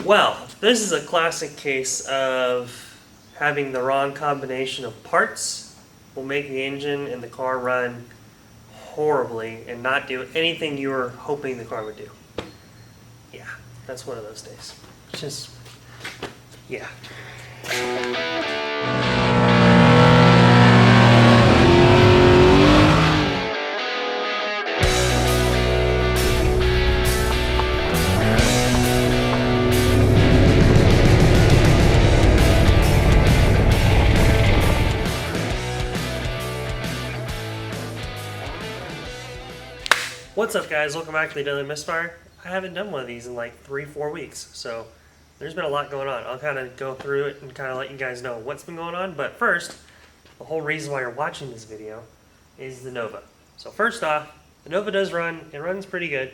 Well, this is a classic case of having the wrong combination of parts will make the engine and the car run horribly and not do anything you were hoping the car would do. Yeah, that's one of those days. Just, yeah. What's up, guys? Welcome back to the Daily Misfire. I haven't done one of these in like 3-4 weeks, so there's been a lot going on. I'll kind of go through it and kind of let you guys know what's been going on, but first, the whole reason why you're watching this video is the Nova. So first off, the Nova does run. It runs pretty good.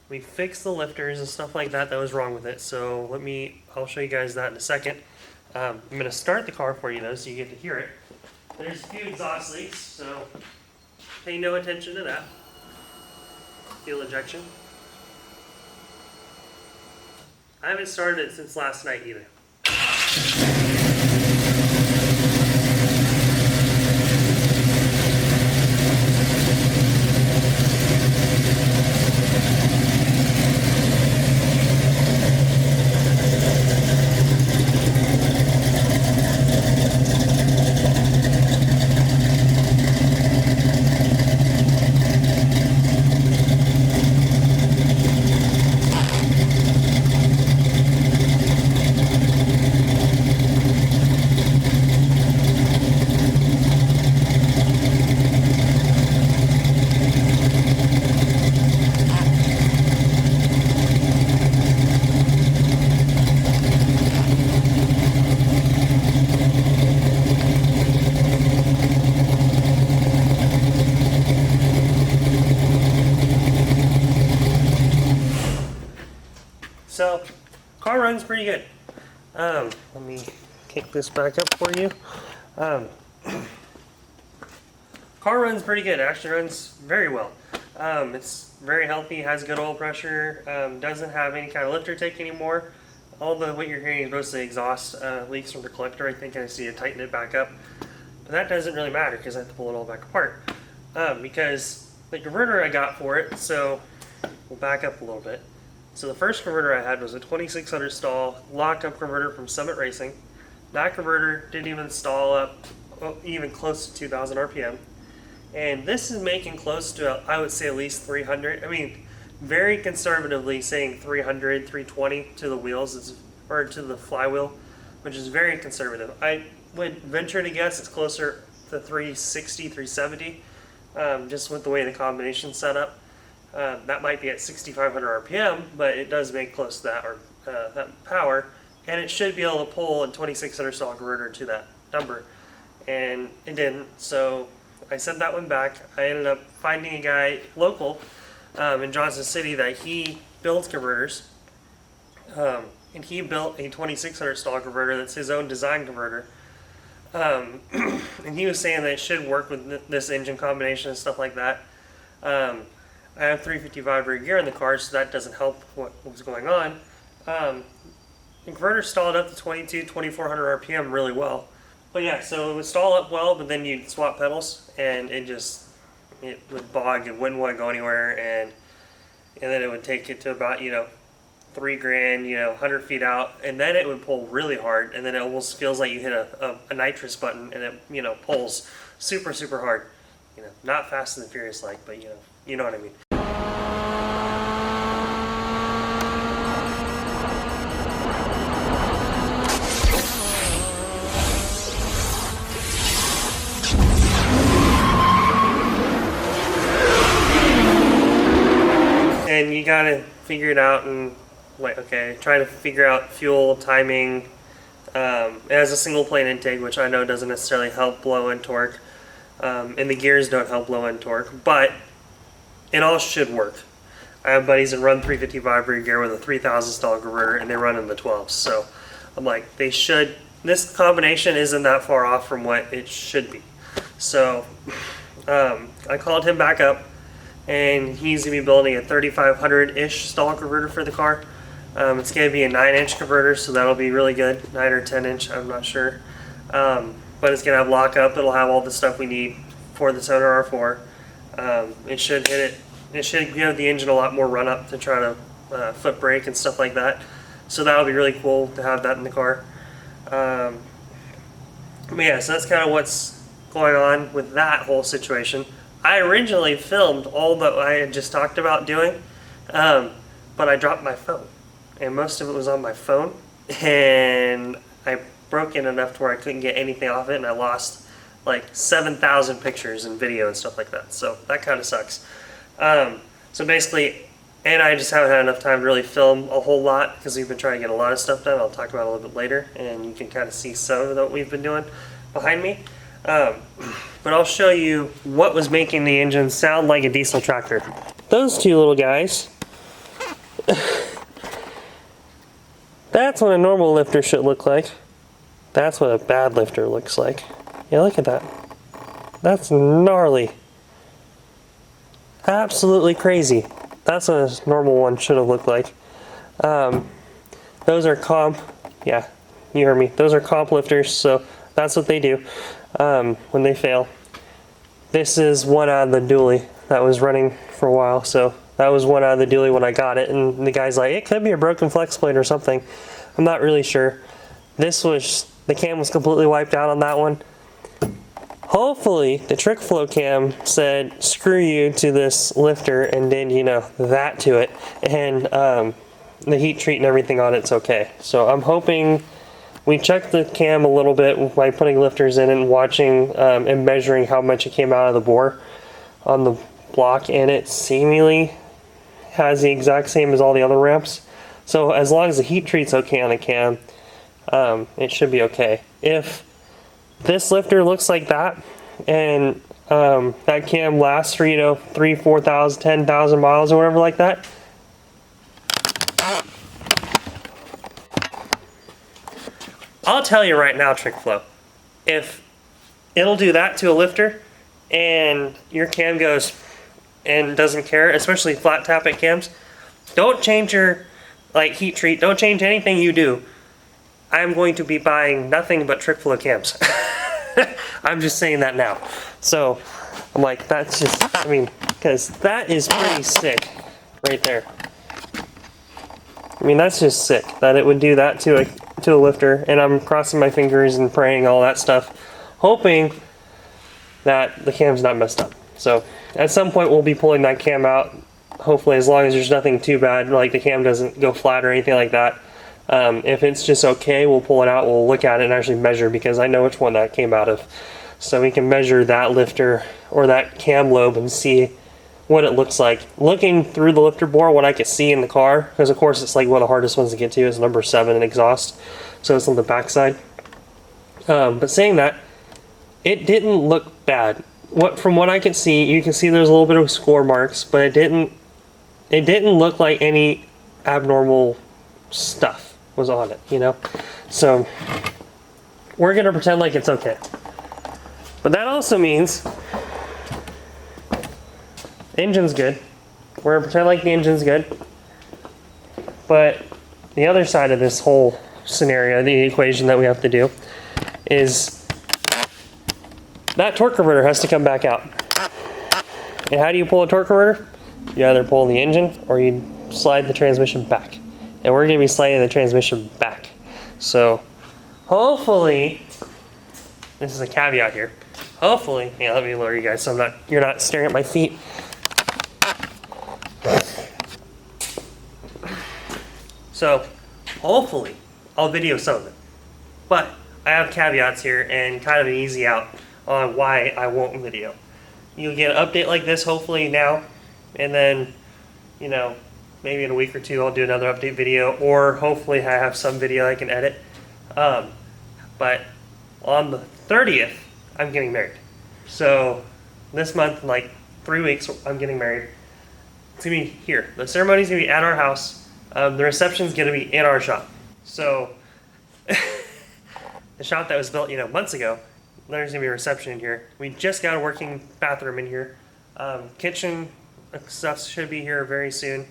We fixed the lifters and stuff like that was wrong with it, so I'll show you guys that in a second. I'm going to start the car for you though, so you get to hear it. There's a few exhaust leaks, so pay no attention to that. Fuel injection. I haven't started it since last night either. So, car runs pretty good. Let me kick this back up for you. Car runs pretty good. It actually runs very well. It's very healthy, has good oil pressure, doesn't have any kind of lifter take anymore. What you're hearing is mostly exhaust leaks from the collector. I think I see to tighten it back up. But that doesn't really matter because I have to pull it all back apart. Because the converter I got for it, so we'll back up a little bit. So the first converter I had was a 2600 stall lockup converter from Summit Racing. That converter didn't even stall up even close to 2000 RPM. And this is making close to, I would say, at least 300. I mean, very conservatively saying 300, 320 to the wheels, or to the flywheel, which is very conservative. I would venture to guess it's closer to 360, 370, just with the way the combination's set up. That might be at 6,500 RPM, but it does make close to that, or that power, and it should be able to pull a 2600 stall converter to that number, and it didn't. So I sent that one back. I ended up finding a guy local in Johnson City that he builds converters, and he built a 2600 stall converter that's his own design converter. And he was saying that it should work with this engine combination and stuff like that. I have 355 rear gear in the car, so that doesn't help what was going on. The converter stalled up to 2400 RPM really well. But yeah, so it would stall up well, but then you'd swap pedals, and it would bog, it wouldn't want to go anywhere, and then it would take it to about, $3,000, 100 feet out, and then it would pull really hard, and then it almost feels like you hit a nitrous button, and it pulls super, super hard. Not Fast and the Furious like, but you know what I mean. And you gotta figure it out and try to figure out fuel timing. It has a single plane intake, which I know doesn't necessarily help blow and torque. And the gears don't help low end torque, but it all should work. I have buddies that run 355 rear gear with a 3000 stall converter, and they run in the 12s. So I'm like, this combination isn't that far off from what it should be. So I called him back up, and he's gonna be building a 3500-ish stall converter for the car. It's going to be a 9-inch converter, so that'll be really good. 9 or 10-inch, I'm not sure. But it's going to have lockup. It'll have all the stuff we need for the Sonar R4. It should hit it. It should give the engine a lot more run up to try to foot brake and stuff like that. So that'll be really cool to have that in the car. But yeah, so that's kind of what's going on with that whole situation. I originally filmed all that I had just talked about doing, but I dropped my phone, and most of it was on my phone, and I broke it enough to where I couldn't get anything off it, and I lost like 7,000 pictures and video and stuff like that. So that kind of sucks. So basically, and I just haven't had enough time to really film a whole lot because we've been trying to get a lot of stuff done. I'll talk about it a little bit later, and you can kind of see some of what we've been doing behind me. But I'll show you what was making the engine sound like a diesel tractor. Those two little guys, that's what a normal lifter should look like. That's what a bad lifter looks like. Yeah, look at that. That's gnarly. Absolutely crazy. That's what a normal one should have looked like. Those are comp, yeah, you heard me. Those are comp lifters, so that's what they do when they fail. This is one out of the dually that was running for a while, so that was one out of the dually when I got it, and the guy's like, it could be a broken flex plate or something. I'm not really sure. This was, the cam was completely wiped out on that one. Hopefully the trick flow cam said screw you to this lifter and did, you know, that to it, and the heat treat and everything on it's okay. So I'm hoping we checked the cam a little bit by putting lifters in and watching and measuring how much it came out of the bore on the block, and it seemingly has the exact same as all the other ramps. So as long as the heat treat's okay on the cam, it should be okay. If this lifter looks like that, and that cam lasts for, you know, 3,000, 4,000, 10,000 miles or whatever like that, I'll tell you right now, TrickFlow, if it'll do that to a lifter and your cam goes and doesn't care, especially flat tappet cams, don't change your heat treat, don't change anything you do. I'm going to be buying nothing but TrickFlow cams. I'm just saying that now. So I'm like, that's just, I mean, because that is pretty sick right there. I mean, that's just sick that it would do that to a lifter, and I'm crossing my fingers and praying all that stuff, hoping that the cam's not messed up. So at some point we'll be pulling that cam out, hopefully, as long as there's nothing too bad, like the cam doesn't go flat or anything like that. If it's just okay, we'll pull it out, we'll look at it and actually measure, because I know which one that came out of. So we can measure that lifter or that cam lobe and see what it looks like. Looking through the lifter bore, what I could see in the car, because of course it's like one of the hardest ones to get to is number 7 in exhaust, so it's on the back side. But saying that, it didn't look bad. From what I could see, you can see there's a little bit of score marks, but it didn't look like any abnormal stuff was on it, you know? So we're gonna pretend like it's okay. But that also means the engine's good. We're gonna pretend like the engine's good. But the other side of this whole scenario, the equation that we have to do, is that torque converter has to come back out. And how do you pull a torque converter? You either pull the engine or you slide the transmission back. And we're going to be sliding the transmission back. So hopefully, this is a caveat here. Hopefully, yeah, let me lower you guys so you're not staring at my feet. So hopefully I'll video some of it. But I have caveats here and kind of an easy out on why I won't video. You'll get an update like this hopefully now, and then, you know, maybe in a week or two I'll do another update video, or hopefully I have some video I can edit. But on the 30th, I'm getting married. So this month, like 3 weeks, I'm getting married. It's gonna be here. The ceremony's gonna be at our house. The reception's gonna be in our shop. So the shop that was built, you know, months ago, there's gonna be a reception in here. We just got a working bathroom in here. Kitchen stuff should be here very soon.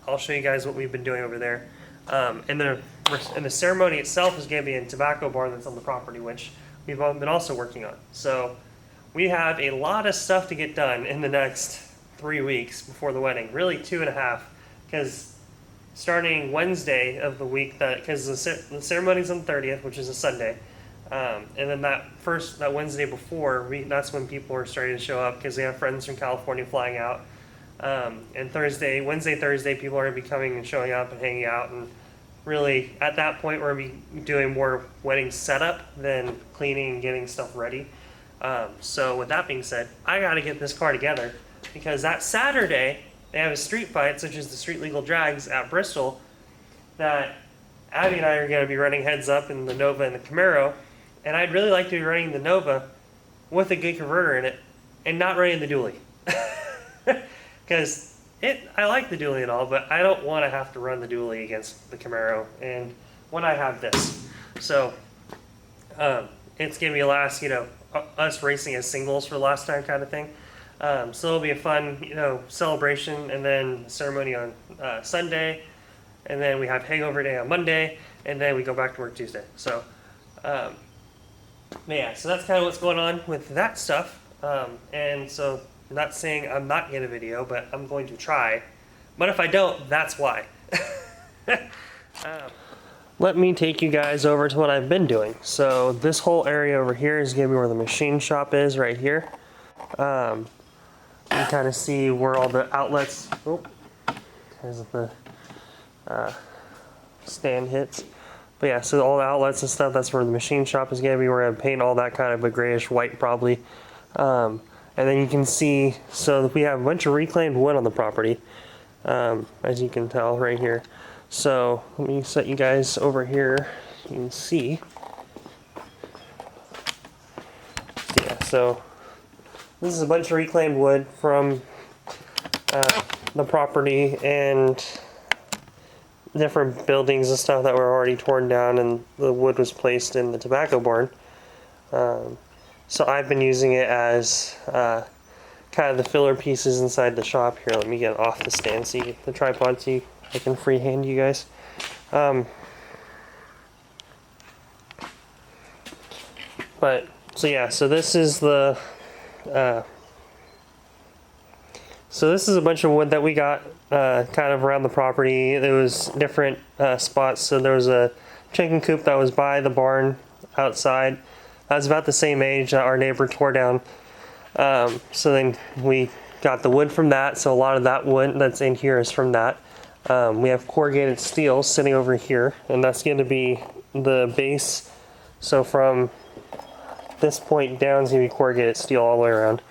I'll show you guys what we've been doing over there. And the ceremony itself is going to be in tobacco barn that's on the property, which we've been also working on. So we have a lot of stuff to get done in the next 3 weeks before the wedding. Really 2.5, because starting Wednesday of the week, because the ceremony's on the 30th, which is a Sunday, and then that Wednesday before, that's when people are starting to show up because they have friends from California flying out. And Wednesday, Thursday, people are going to be coming and showing up and hanging out, and really at that point we're going to be doing more wedding setup than cleaning and getting stuff ready. So with that being said, I got to get this car together, because that Saturday they have a street fight, such as the Street Legal Drags at Bristol, that Abby and I are going to be running heads up in the Nova and the Camaro, and I'd really like to be running the Nova with a good converter in it and not running the dually. Because I like the dually and all, but I don't want to have to run the dually against the Camaro, and when I have this. So it's going to be a last, us racing as singles for the last time kind of thing. So it'll be a fun, celebration, and then ceremony on Sunday, and then we have hangover day on Monday, and then we go back to work Tuesday. So, yeah, so that's kind of what's going on with that stuff. And so, I'm not saying I'm not getting a video, but I'm going to try. But if I don't, that's why. Let me take you guys over to what I've been doing. So this whole area over here is going to be where the machine shop is, right here. You kind of see where all the outlets, there's the stand hits. But yeah, so all the outlets and stuff, that's where the machine shop is going to be. We're going to paint all that kind of a grayish white probably. And then you can see, so we have a bunch of reclaimed wood on the property, as you can tell right here. So let me set you guys over here. You can see. Yeah, so this is a bunch of reclaimed wood from the property and different buildings and stuff that were already torn down, and the wood was placed in the tobacco barn. So I've been using it as kind of the filler pieces inside the shop. Here, let me get off the stand so the tripod so I can freehand you guys. But so yeah, so this is the so this is a bunch of wood that we got kind of around the property. There was different spots. So there was a chicken coop that was by the barn outside. That was about the same age that our neighbor tore down. So then we got the wood from that. So a lot of that wood that's in here is from that. We have corrugated steel sitting over here, and that's going to be the base. So from this point down is going to be corrugated steel all the way around.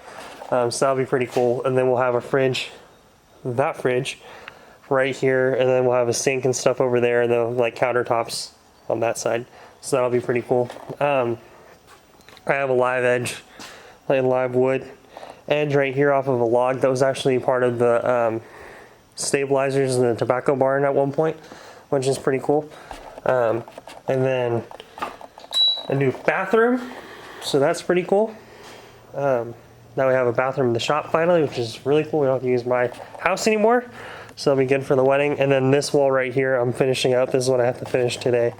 So that'll be pretty cool. And then we'll have a fridge, that fridge right here, and then we'll have a sink and stuff over there, and then like countertops on that side. So that'll be pretty cool. I have a live edge, like live wood edge right here off of a log that was actually part of the stabilizers in the tobacco barn at one point, which is pretty cool. And then a new bathroom, so that's pretty cool. Now we have a bathroom in the shop finally, which is really cool. We don't have to use my house anymore, so that'll be good for the wedding. And then this wall right here, I'm finishing up. This is what I have to finish today.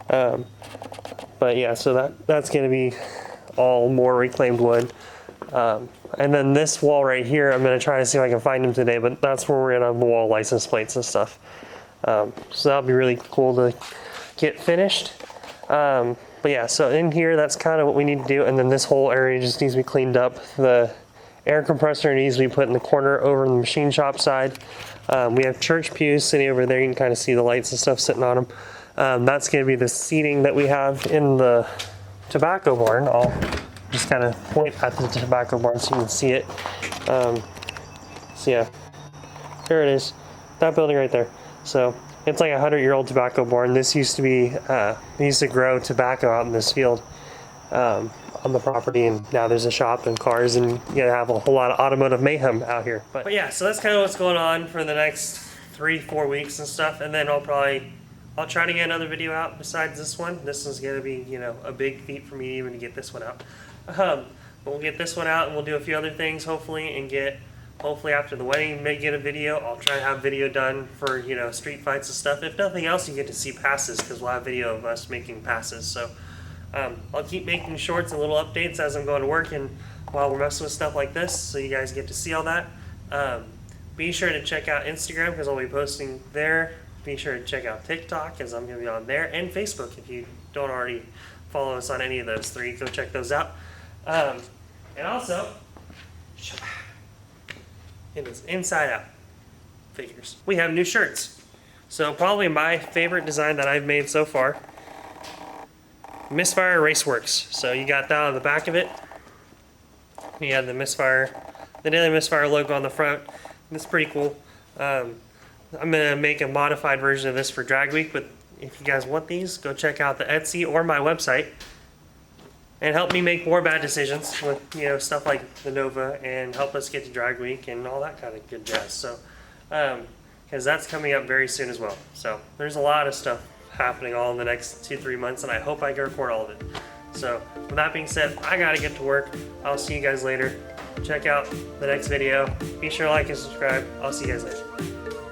But yeah, so that's going to be all more reclaimed wood. And then this wall right here, I'm going to try to see if I can find them today, but that's where we're going to have the wall license plates and stuff. So that'll be really cool to get finished. But yeah, so in here, that's kind of what we need to do. And then this whole area just needs to be cleaned up. The air compressor needs to be put in the corner over in the machine shop side. We have church pews sitting over there. You can kind of see the lights and stuff sitting on them. That's going to be the seating that we have in the tobacco barn. I'll just kind of point at the tobacco barn so you can see it. So yeah, there it is. That building right there. So it's like a 100-year-old tobacco barn. This used to be, they used to grow tobacco out in this field on the property, and now there's a shop and cars, and you have a whole lot of automotive mayhem out here. But yeah, so that's kind of what's going on for the next 3-4 weeks and stuff, and then I'll try to get another video out besides this one. This is going to be, a big feat for me even to get this one out. But we'll get this one out, and we'll do a few other things hopefully, and get Hopefully after the wedding, may get a video. I'll try to have video done for, you know, street fights and stuff. If nothing else, you get to see passes because we'll have video of us making passes. So I'll keep making shorts and little updates as I'm going to work and while we're messing with stuff like this, so you guys get to see all that. Be sure to check out Instagram because I'll be posting there. Be sure to check out TikTok because I'm going to be on there, and Facebook if you don't already follow us on any of those three. Go check those out. And also, it is Inside Out Figures. We have new shirts. So probably my favorite design that I've made so far, Misfire Raceworks. So you got that on the back of it. You have the Misfire, the Daily Misfire logo on the front. It's pretty cool. I'm gonna make a modified version of this for Drag Week, but if you guys want these, go check out the Etsy or my website and help me make more bad decisions with, you know, stuff like the Nova, and help us get to Drag Week and all that kind of good jazz. So, because that's coming up very soon as well. So there's a lot of stuff happening all in the next 2-3 months, and I hope I can record all of it. So with that being said, I gotta get to work. I'll see you guys later. Check out the next video. Be sure to like and subscribe. I'll see you guys later.